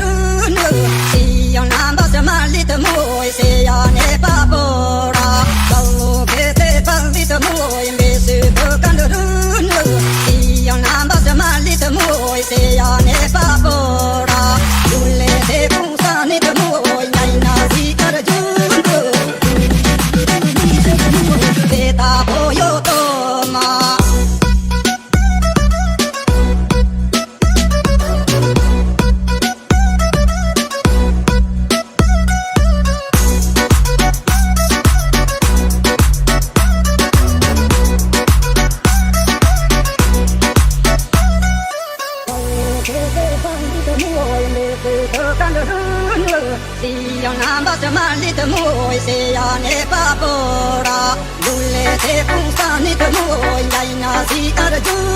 run si yon ambas malit moy se yon e papora Dallo che te palit moy mbese kan run si yon ambas malit moy se yon e papora Dule te punsanit moy naina si karjun Beta boyo toma Si yon ambas malit moy se yon e papora Dule te punsanit moy naina si karjun